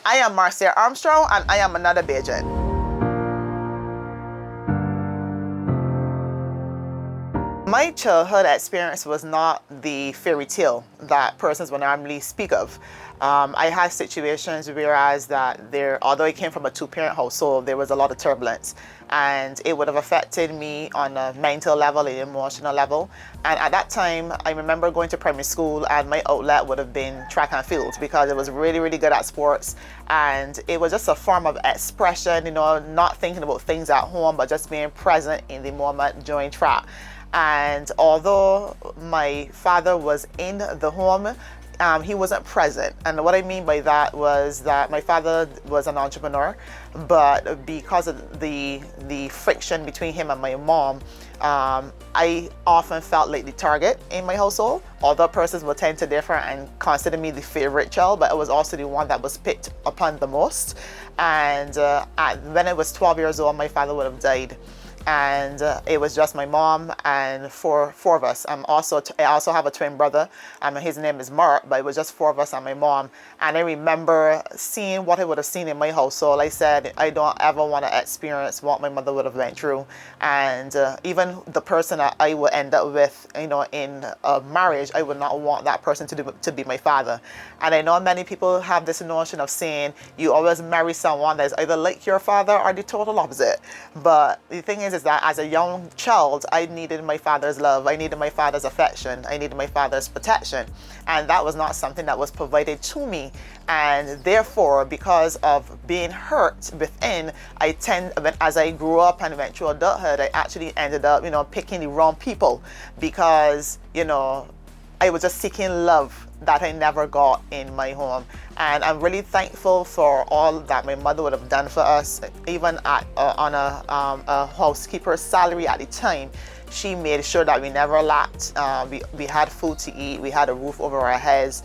I am Marcia Armstrong, and I am Anudda Bajan. My childhood experience was not the fairy tale that persons would normally speak of. I had situations whereas although I came from a two-parent household, there was a lot of turbulence, and it would have affected me on a mental level and emotional level. And at that time, I remember going to primary school, and my outlet would have been track and field because I was really, really good at sports, and it was just a form of expression, not thinking about things at home, but just being present in the moment during track. And although my father was in the home, he wasn't present. And what I mean by that was that my father was an entrepreneur, but because of the friction between him and my mom, I often felt like the target in my household. Other persons would tend to differ and consider me the favorite child, but I was also the one that was picked upon the most. And when I was 12 years old, my father would have died. And it was just my mom and four of us. I also have a twin brother. His name is Mark, but it was just four of us and my mom. And I remember seeing what I would have seen in my household. I said, I don't ever want to experience what my mother would have went through. And even the person that I would end up with, in a marriage, I would not want that person to be my father. And I know many people have this notion of saying you always marry someone that is either like your father or the total opposite. But the thing is that as a young child, I needed my father's love, I needed my father's affection, I needed my father's protection, and that was not something that was provided to me. And therefore, because of being hurt within, as I grew up and went through adulthood, I actually ended up, picking the wrong people because, I was just seeking love that I never got in my home. And I'm really thankful for all that my mother would have done for us, even on a housekeeper's salary at the time. She made sure that we never lacked. We had food to eat, we had a roof over our heads,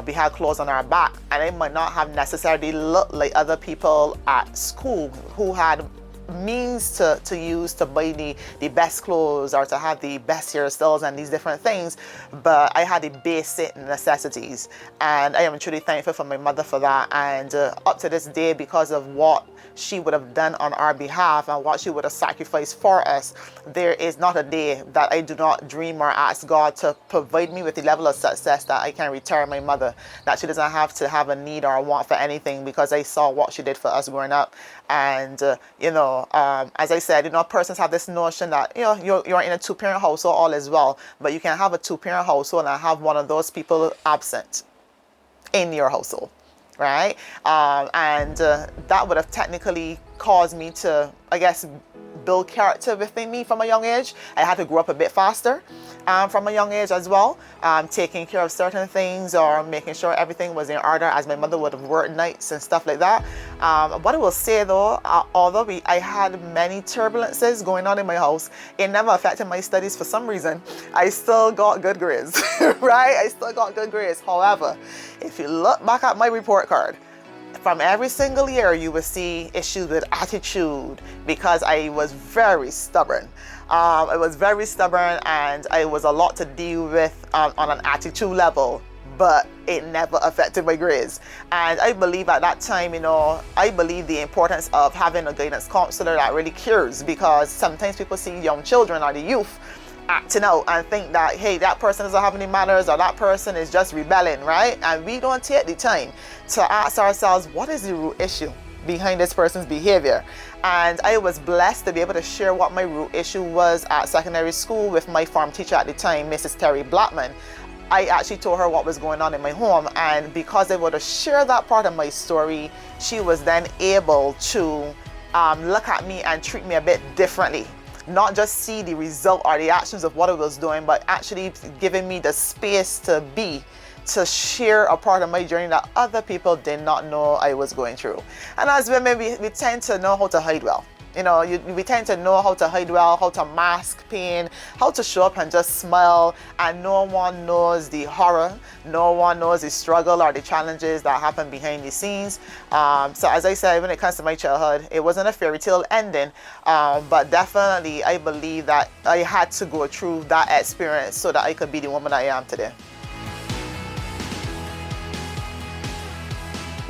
we had clothes on our back. And I might not have necessarily looked like other people at school who had means to use to buy the best clothes or to have the best hairstyles and these different things, but I had the basic necessities, and I am truly thankful for my mother for that. And up to this day, because of what she would have done on our behalf and what she would have sacrificed for us, there is not a day that I do not dream or ask God to provide me with the level of success that I can return my mother, that she doesn't have to have a need or a want for anything, because I saw what she did for us growing up. And as I said, persons have this notion that you're in a two-parent household, all is well, but you can have a two-parent household and have one of those people absent in your household, right? And that would have technically caused me to, I guess, build character within me from a young age. I had to grow up a bit faster from a young age as well, taking care of certain things or making sure everything was in order, as my mother would have worked nights and stuff like that. What I will say though, although I had many turbulences going on in my house, it never affected my studies for some reason. I still got good grades, right? I still got good grades. However, if you look back at my report card, from every single year, you will see issues with attitude, because I was very stubborn. I was very stubborn, and I was a lot to deal with on an attitude level, but it never affected my grades. And I believe at that time, I believe the importance of having a guidance counselor that really cares, because sometimes people see young children or the youth acting out and think that, hey, that person doesn't have any manners, or that person is just rebelling, right? And we don't take the time to ask ourselves, what is the root issue behind this person's behavior? And I was blessed to be able to share what my root issue was at secondary school with my form teacher at the time, Mrs. Terry Blackman. I actually told her what was going on in my home, and because I would have shared that part of my story, she was then able to look at me and treat me a bit differently. Not just see the result or the actions of what I was doing, but actually giving me the space to share a part of my journey that other people did not know I was going through. And as women, we tend to know how to hide well. We tend to know how to hide well, how to mask pain, how to show up and just smile, and no one knows the horror, no one knows the struggle or the challenges that happen behind the scenes. So as I said, when it comes to my childhood, it wasn't a fairy tale ending, but definitely I believe that I had to go through that experience so that I could be the woman I am today.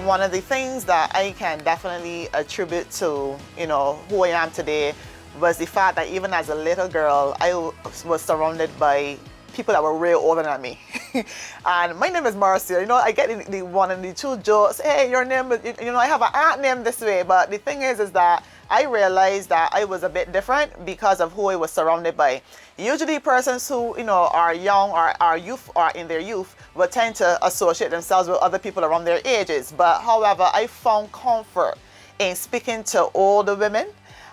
one of the things that I can definitely attribute to, you know, who I am today was the fact that even as a little girl, I was surrounded by people that were way older than me. And my name is Marcia. You know, I get the one and the two jokes. Hey, your name is, you know, I have an aunt named this way. But the thing is that I realized that I was a bit different because of who I was surrounded by. Usually persons who, you know, are young or are youth or in their youth will tend to associate themselves with other people around their ages. But however, I found comfort in speaking to older women,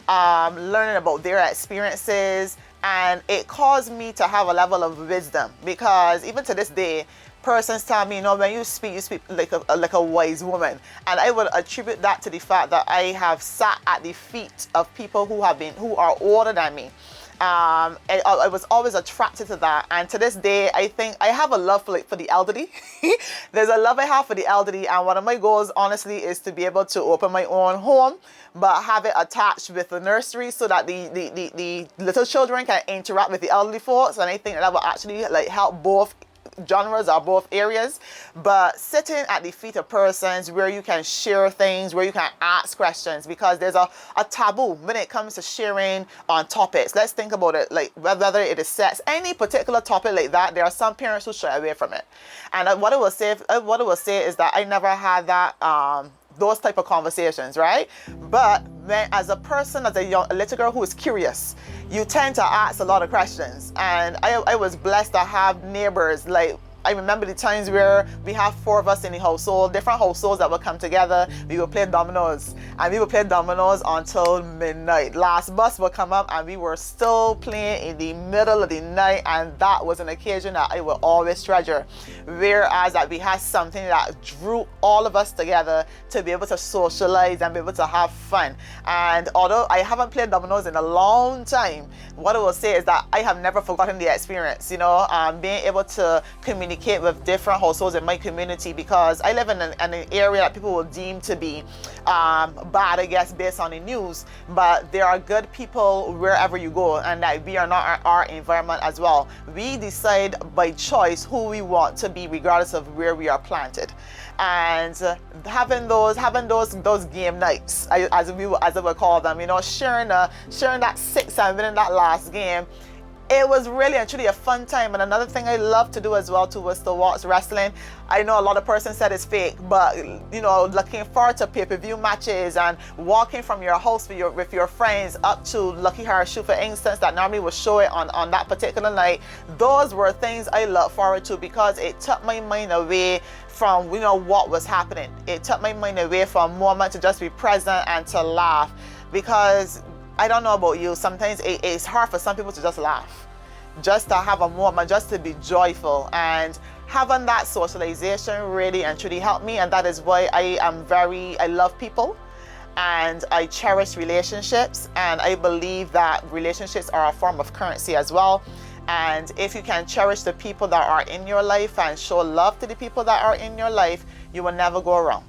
learning about their experiences, and it caused me to have a level of wisdom, because even to this day, persons tell me, you know, when you speak like a wise woman. And I would attribute that to the fact that I have sat at the feet of people who are older than me. I was always attracted to that, and to this day I think I have a love for the elderly. There's a love I have for the elderly, and one of my goals honestly is to be able to open my own home, but have it attached with the nursery so that the little children can interact with the elderly folks. And I think that will actually like help both genres or both areas. But sitting at the feet of persons where you can share things, where you can ask questions, because there's a taboo when it comes to sharing on topics. Let's think about it, like whether it is sex, any particular topic like that, there are some parents who shy away from it. And what I will say is that I never had that those type of conversations, right? But when, as a person, as a little girl who is curious, you tend to ask a lot of questions. And I was blessed to have neighbors. Like, I remember the times where we have 4 of us in the household, different households that would come together. We would play dominoes, and we would play dominoes until midnight. Last bus would come up, and we were still playing in the middle of the night, and that was an occasion that I will always treasure. Whereas that we had something that drew all of us together to be able to socialize and be able to have fun. And although I haven't played dominoes in a long time, what I will say is that I have never forgotten the experience, you know, being able to communicate with different households in my community, because I live in an area that people will deem to be bad, I guess, based on the news, but there are good people wherever you go, and that we are not our environment as well. We decide by choice who we want to be, regardless of where we are planted. And having those game nights, as I would call them, you know, sharing that 6 and winning that last game, it was really and truly a fun time. And another thing I love to do as well too was to watch wrestling. I know a lot of persons said it's fake, but you know, looking forward to pay-per-view matches and walking from your house with your friends up to Lucky Horror Show, for instance, that normally will show it on that particular night. Those were things I look forward to, because it took my mind away from, you know, what was happening. It took my mind away from a moment to just be present and to laugh, because I don't know about you, sometimes it's hard for some people to just laugh, just to have a moment, just to be joyful. And having that socialization really and truly helped me, and that is why I love people, and I cherish relationships, and I believe that relationships are a form of currency as well. And if you can cherish the people that are in your life and show love to the people that are in your life, you will never go wrong.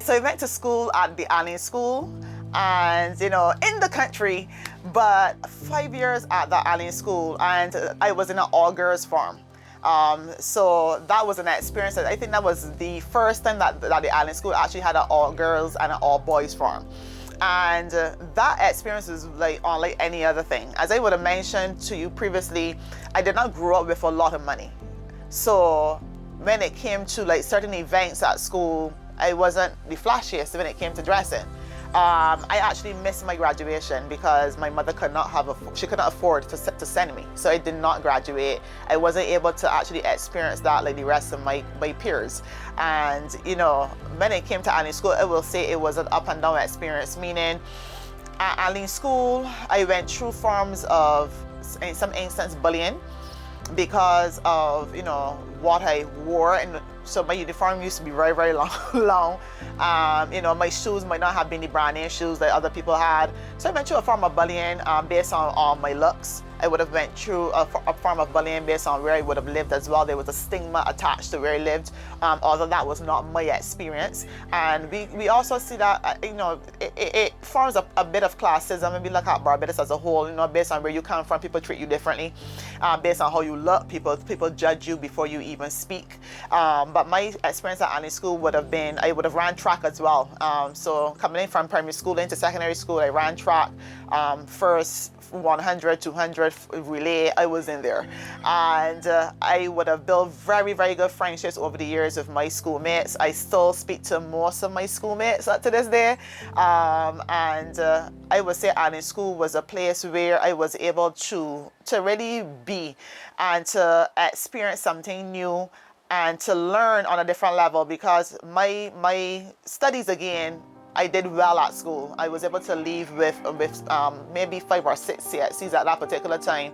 So I went to school at the Allen School, and you know, in the country, but 5 years at the Allen School, and I was in an all-girls farm. So that was an experience. I think that was the first time that the Allen School actually had an all-girls and an all-boys farm. And that experience is like unlike any other thing. As I would have mentioned to you previously, I did not grow up with a lot of money. So when it came to like certain events at school, I wasn't the flashiest when it came to dressing. I actually missed my graduation because my mother could not afford to send me. So I did not graduate. I wasn't able to actually experience that like the rest of my peers. And you know, when it came to Allen School, I will say it was an up and down experience, meaning at Allen School, I went through forms of, in some instances, bullying because of, you know, what I wore. And so my uniform used to be very, very long. You know, my shoes might not have been the brand name shoes that other people had. So I went through a form of bullying based on my looks. I would have went through a form of bullying based on where I would have lived as well. There was a stigma attached to where I lived, although that was not my experience. And we also see that, it forms a bit of classism when we look at Barbados as a whole, based on where you come from, people treat you differently. Based on how you look, people judge you before you even speak. But my experience at Allen School would have been, I would have ran track as well. So coming in from primary school into secondary school, I ran track. First 100, 200 relay, I was in there. And I would have built very, very good friendships over the years with my schoolmates. I still speak to most of my schoolmates up to this day. I would say Allen School was a place where I was able to really be and to experience something new and to learn on a different level, because my studies, again, I did well at school. I was able to leave with maybe 5 or 6 CSCs at that particular time.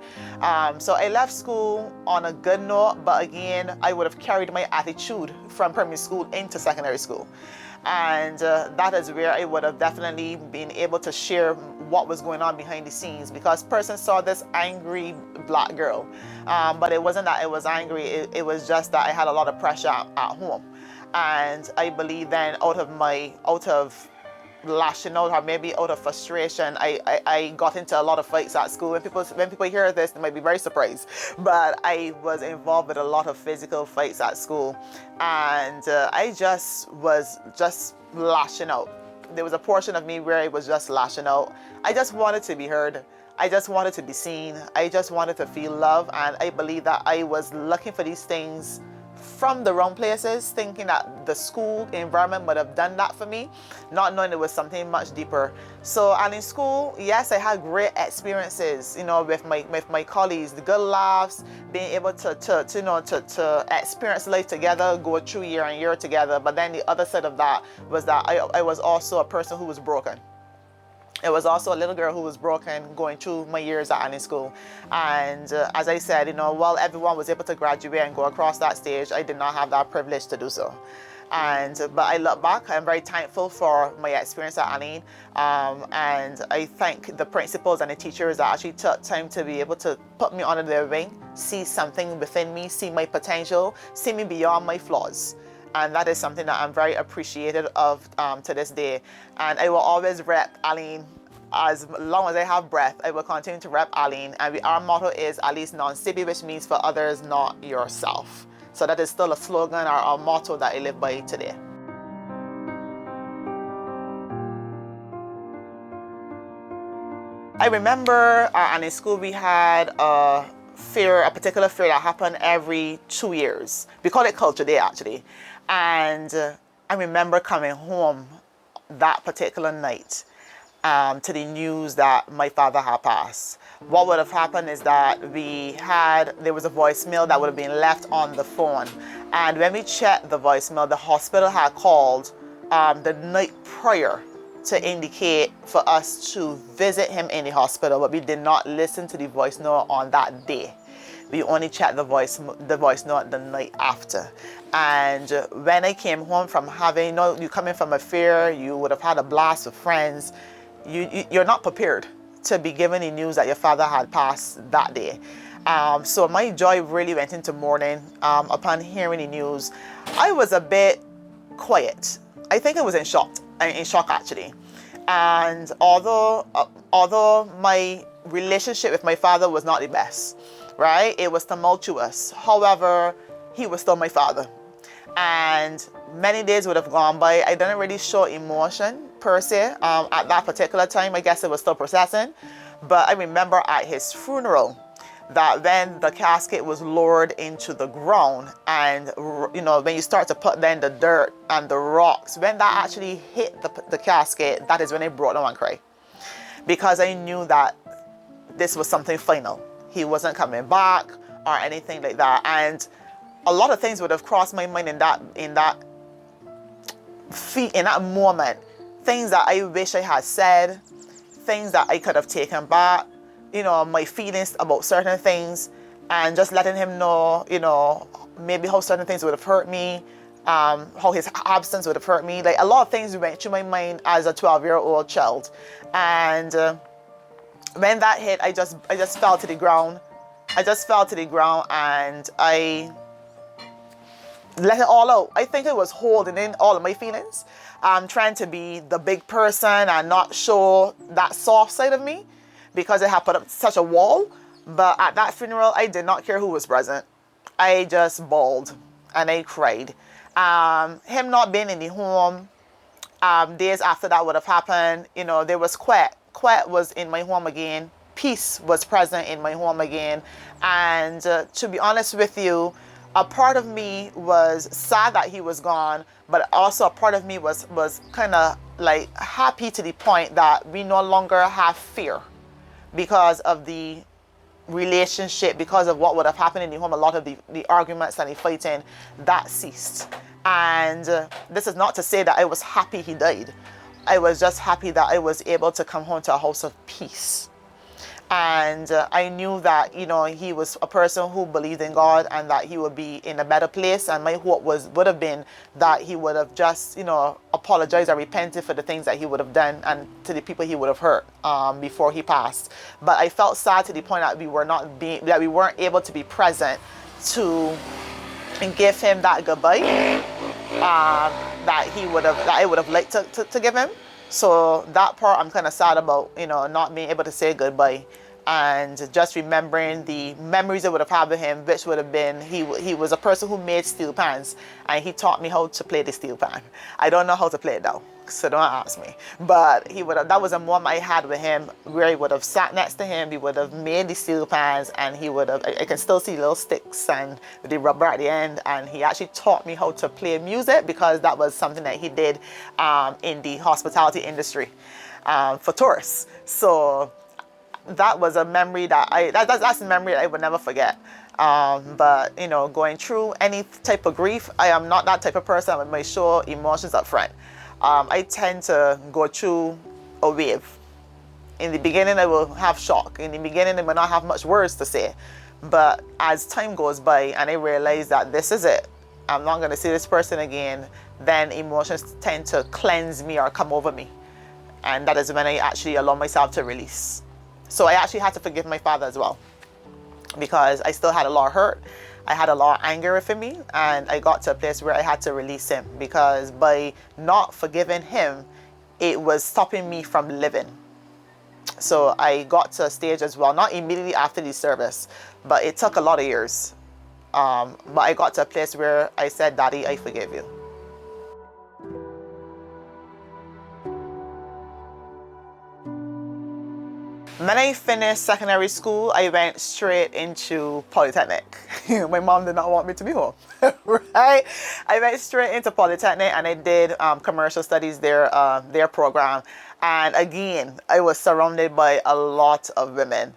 So I left school on a good note, but again, I would have carried my attitude from primary school into secondary school. And that is where I would have definitely been able to share what was going on behind the scenes, because person saw this angry black girl. But it wasn't that I was angry, it was just that I had a lot of pressure at home. And I believe then out of lashing out, or maybe out of frustration, I got into a lot of fights at school. When people hear this, they might be very surprised, but I was involved with a lot of physical fights at school, and I was just lashing out. There was a portion of me where I was just lashing out. I just wanted to be heard. I just wanted to be seen. I just wanted to feel love, and I believe that I was looking for these things from the wrong places, thinking that the school environment would have done that for me, not knowing it was something much deeper. So, and in school, yes, I had great experiences, with my colleagues, the good laughs, being able to experience life together, go through year and year together. But then the other side of that was that I was also a person who was broken. It was also a little girl who was broken going through my years at Allen School. And as I said, while everyone was able to graduate and go across that stage, I did not have that privilege to do so. But I look back, I'm very thankful for my experience at Allen. And I thank the principals and the teachers that actually took time to be able to put me under their wing, see something within me, see my potential, see me beyond my flaws. And that is something that I'm very appreciative of to this day. And I will always rep Allen. As long as I have breath, I will continue to rep Allen. And our motto is "At least non sibi," which means for others, not yourself. So that is still a slogan or a motto that I live by today. I remember in school we had a particular fair that happened every 2 years. We call it Culture Day, actually. And I remember coming home that particular night to the news that my father had passed. What would have happened is that there was a voicemail that would have been left on the phone. And when we checked the voicemail, the hospital had called the night prior to indicate for us to visit him in the hospital, but we did not listen to the voice note on that day. We only checked the voice note the night after. And when I came home from having, you coming from a fair, you would have had a blast with friends. You're not prepared to be given the news that your father had passed that day. So my joy really went into mourning upon hearing the news. I was a bit quiet. I think I was in shock actually. And although my relationship with my father was not the best, right? It was tumultuous. However, he was still my father. And many days would have gone by. I didn't really show emotion per se at that particular time. I guess it was still processing. But I remember at his funeral that when the casket was lowered into the ground, and when you start to put then the dirt and the rocks, when that actually hit the casket, that is when I broke down and cried, because I knew that this was something final. He wasn't coming back or anything like that. And a lot of things would have crossed my mind in that moment. Things that I wish I had said, things that I could have taken back, my feelings about certain things, and just letting him know, maybe how certain things would have hurt me, how his absence would have hurt me. Like, a lot of things went through my mind as a 12-year-old child. And when that hit, I just fell to the ground. I just fell to the ground and I let it all out. I think I was holding in all of my feelings. I'm trying to be the big person and not show that soft side of me because I had put up such a wall. But at that funeral, I did not care who was present. I just bawled and I cried. Him not being in the home, days after that would have happened, you know, there was Quet. Quet was in my home again. Peace was present in my home again. And to be honest with you, a part of me was sad that he was gone, but also a part of me was kind of like happy to the point that we no longer have fear because of the relationship, because of what would have happened in the home. A lot of the arguments and the fighting, that ceased. And this is not to say that I was happy he died. I was just happy that I was able to come home to a house of peace. And I knew that, you know, he was a person who believed in God and that he would be in a better place. And my hope would have been that he would have just, you know, apologized or repented for the things that he would have done and to the people he would have hurt before he passed. But I felt sad to the point that we weren't able to be present to give him that goodbye that I would have liked to give him. So that part I'm kind of sad about, you know, not being able to say goodbye and just remembering the memories I would have had with him, which would have been, he was a person who made steel pans and he taught me how to play the steel pan. I don't know how to play it though, so don't ask me. But that was a moment I had with him where I would have sat next to him, he would have made the steel pans and he would have, I can still see little sticks and the rubber at the end, and he actually taught me how to play music because that was something that he did in the hospitality industry for tourists. So that was a memory that's a memory that I would never forget. But you know, going through any type of grief, I am not that type of person that might show emotions up front. I tend to go through a wave. In the beginning, I will have shock. In the beginning, I may not have much words to say. But as time goes by and I realize that this is it, I'm not going to see this person again, then emotions tend to cleanse me or come over me. And that is when I actually allow myself to release. So I actually had to forgive my father as well because I still had a lot of hurt. I had a lot of anger within me, and I got to a place where I had to release him because by not forgiving him, it was stopping me from living. So I got to a stage as well, not immediately after the service, but it took a lot of years. But I got to a place where I said, Daddy, I forgive you. When I finished secondary school, I went straight into Polytechnic. My mom did not want me to be home, right? I went straight into Polytechnic and I did commercial studies there, their program. And again, I was surrounded by a lot of women.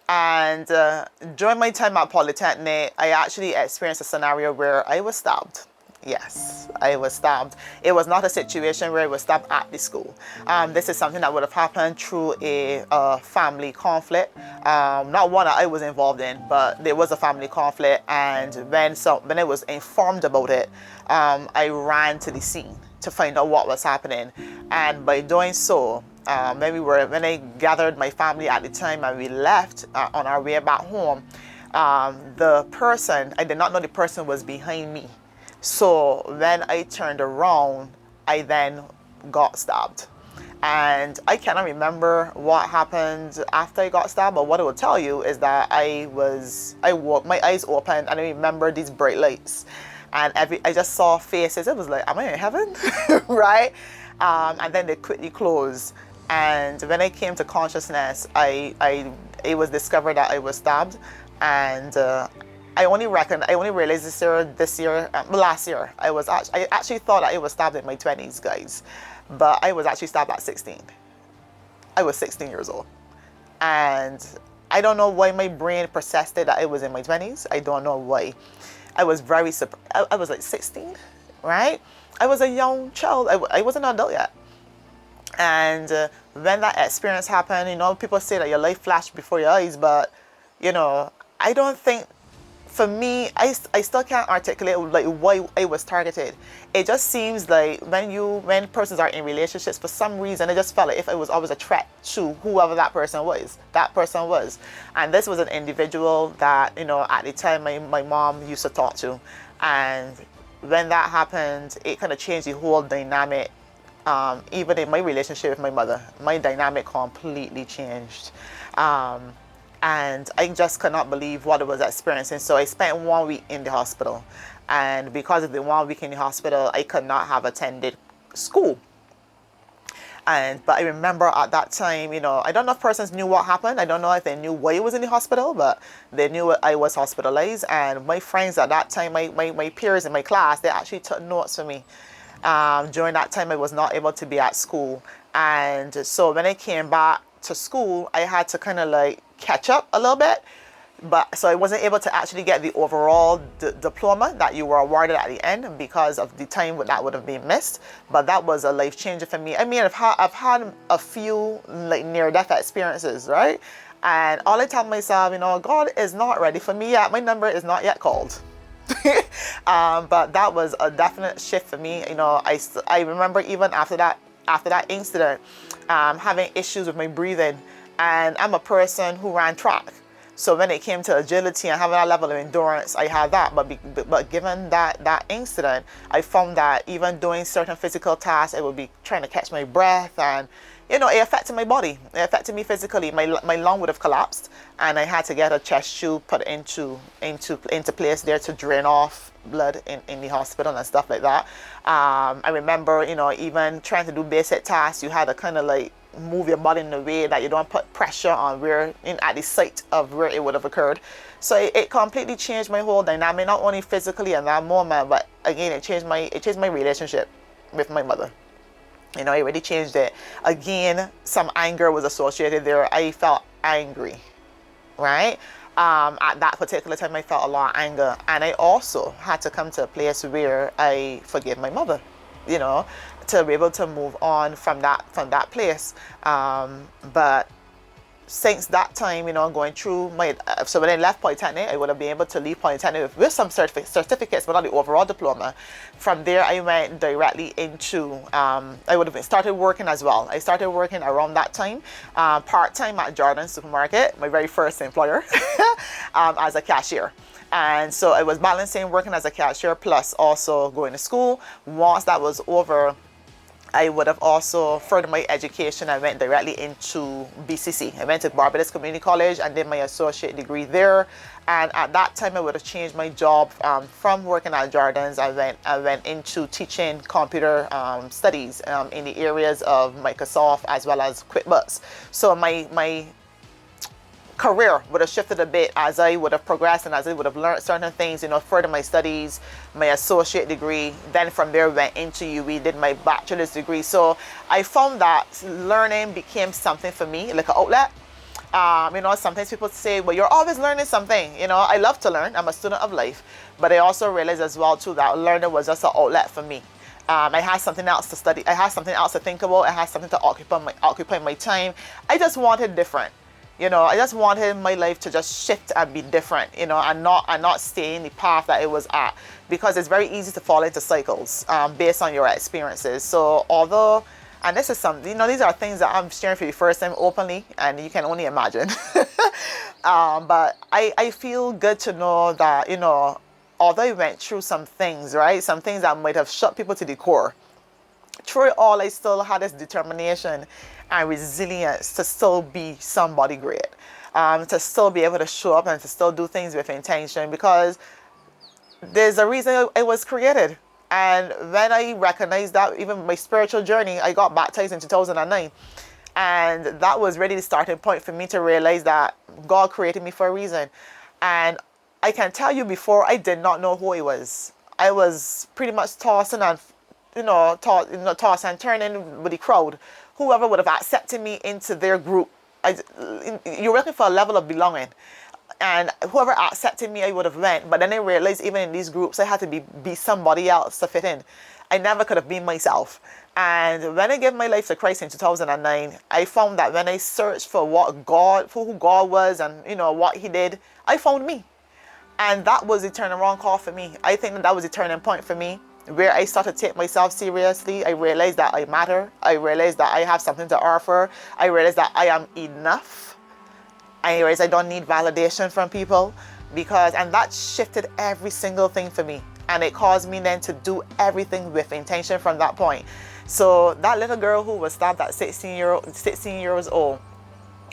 And during my time at Polytechnic, I actually experienced a scenario where I was stabbed. Yes, I was stabbed. It was not a situation where I was stabbed at the school. This is something that would have happened through a family conflict. Not one that I was involved in, but there was a family conflict. And when I was informed about it, I ran to the scene to find out what was happening. And by doing so, when I gathered my family at the time and we left on our way back home, I did not know the person was behind me. So when I turned around, I then got stabbed. And I cannot remember what happened after I got stabbed, but what I will tell you is that I woke, my eyes opened, and I remember these bright lights. And I just saw faces. It was like, am I in heaven? Right? And then they quickly closed. And when I came to consciousness, it was discovered that I was stabbed. And I only realized last year, I actually thought that I was stabbed in my 20s, guys. But I was actually stabbed at 16. I was 16 years old. And I don't know why my brain processed it that I was in my 20s. I don't know why. I was very surprised. I was like 16, right? I was a young child. I wasn't an adult yet. And when that experience happened, you know, people say that your life flashed before your eyes, but, you know, I don't think for me, I still can't articulate like why I was targeted. It just seems like when persons are in relationships, for some reason, I just felt like if it was always a threat to whoever that person was. And this was an individual that, at the time my mom used to talk to. And when that happened, it kind of changed the whole dynamic. Even in my relationship with my mother, my dynamic completely changed. And I just could not believe what I was experiencing. So I spent 1 week in the hospital. And because of the 1 week in the hospital, I could not have attended school. But I remember at that time, I don't know if persons knew what happened. I don't know if they knew why I was in the hospital, but they knew I was hospitalized. And my friends at that time, my peers in my class, they actually took notes for me. During that time, I was not able to be at school. And so when I came back to school, I had to kind of like catch up a little bit. But so I wasn't able to actually get the overall diploma that you were awarded at the end because of the time that would have been missed. But that was a life changer for me. I mean, I've had a few like near-death experiences, right? And all I tell myself, God is not ready for me yet. My number is not yet called. But that was a definite shift for me. I remember even after that incident, having issues with my breathing. And I'm a person who ran track. So when it came to agility and having that level of endurance, I had that. But given that incident, I found that even doing certain physical tasks, I would be trying to catch my breath, and it affected my body. It affected me physically. My lung would have collapsed, and I had to get a chest tube put into place there to drain off blood in the hospital and stuff like that. I remember, even trying to do basic tasks, you had to kind of like move your body in a way that you don't put pressure on at the site of where it would have occurred. So it completely changed my whole dynamic, not only physically in that moment, but again, it changed my relationship with my mother. It really changed it. Again, some anger was associated there. I felt angry, right? At that particular time, I felt a lot of anger. And I also had to come to a place where I forgave my mother, to be able to move on from that place. But since that time, going through so when I left Polytechnic, I would have been able to leave Polytechnic with some certificates, but not the overall diploma. From there, I went directly into, I would have started working as well. I started working around that time, part-time at Jordan Supermarket, my very first employer, as a cashier. And so I was balancing working as a cashier plus also going to school. Once that was over, I would have also furthered my education. I went directly into BCC. I went to Barbados Community College and did my associate degree there. And at that time, I would have changed my job from working at Jordan's. I went into teaching computer studies in the areas of Microsoft as well as QuickBooks. So my career would have shifted a bit as I would have progressed and as I would have learned certain things, further my studies, my associate degree. Then from there went into UE, did my bachelor's degree. So I found that learning became something for me, like an outlet. Sometimes people say, well, you're always learning something. I love to learn. I'm a student of life. But I also realized as well too that learning was just an outlet for me. I had something else to study. I had something else to think about. I had something to occupy my time. I just wanted different. I just wanted my life to just shift and be different, and not stay in the path that it was at, because it's very easy to fall into cycles based on your experiences. So and this is something, these are things that I'm sharing for the first time openly, and you can only imagine. But I feel good to know that, although I went through some things, right, some things that might have shut people to the core, through it all, I still had this determination and resilience to still be somebody great, to still be able to show up and to still do things with intention, because there's a reason I was created. And when I recognized that, even my spiritual journey, I got baptized in 2009. And that was really the starting point for me to realize that God created me for a reason. And I can tell you, before, I did not know who I was. I was pretty much tossing and toss and turning with the crowd. Whoever would have accepted me into their group, you're looking for a level of belonging, and whoever accepted me, I would have went. But then I realized even in these groups, I had to be somebody else to fit in. I never could have been myself. And when I gave my life to Christ in 2009, I found that when I searched for who God was and what He did, I found me. And that was a turnaround call for me. I think that was a turning point for me, where I started to take myself seriously. I realized that I matter. I realized that I have something to offer. I realized that I am enough. I realized I don't need validation from people, and that shifted every single thing for me. And it caused me then to do everything with intention from that point. So that little girl who was stabbed at 16 years old,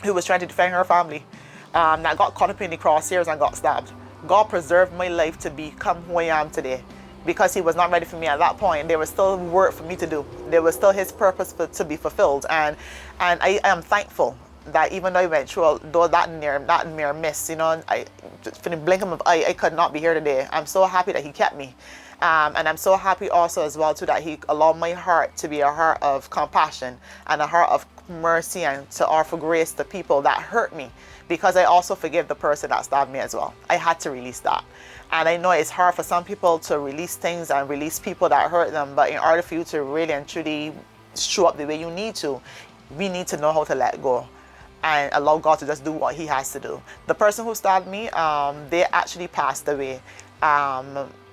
who was trying to defend her family, that got caught up in the crosshairs and got stabbed. God preserved my life to become who I am today, because he was not ready for me at that point. There was still work for me to do. There was still his purpose to be fulfilled. And I am thankful that even though I went through that near miss, you know, for the blink of an eye, I could not be here today. I'm so happy that he kept me. And I'm so happy also as well too that he allowed my heart to be a heart of compassion and a heart of mercy, and to offer grace to people that hurt me, because I also forgive the person that stabbed me as well. I had to release that. And I know it's hard for some people to release things and release people that hurt them, but in order for you to really and truly show up the way you need to, we need to know how to let go and allow God to just do what he has to do. The person who stabbed me, they actually passed away.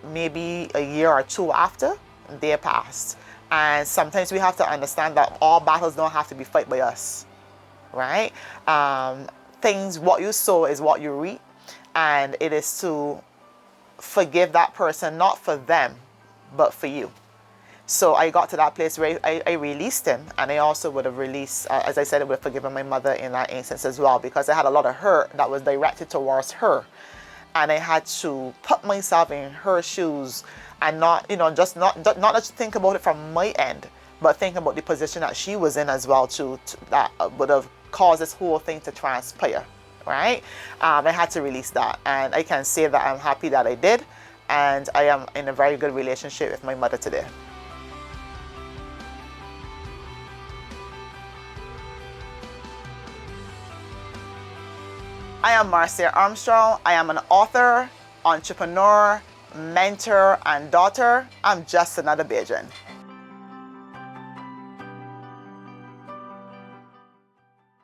Maybe a year or two after they passed. And sometimes we have to understand that all battles don't have to be fought by us, right? What you sow is what you reap, and it is to forgive that person, not for them, but for you. So I got to that place where I released him, and I also would have released, as I said, I would have forgiven my mother in that instance as well, because I had a lot of hurt that was directed towards her. And I had to put myself in her shoes and not just think about it from my end, but think about the position that she was in as well too, that would have caused this whole thing to transpire, right? I had to release that, and I can say that I'm happy that I did, and I am in a very good relationship with my mother today. I am Marcia Armstrong. I am an author, entrepreneur, mentor, and daughter. I'm just another Bajan.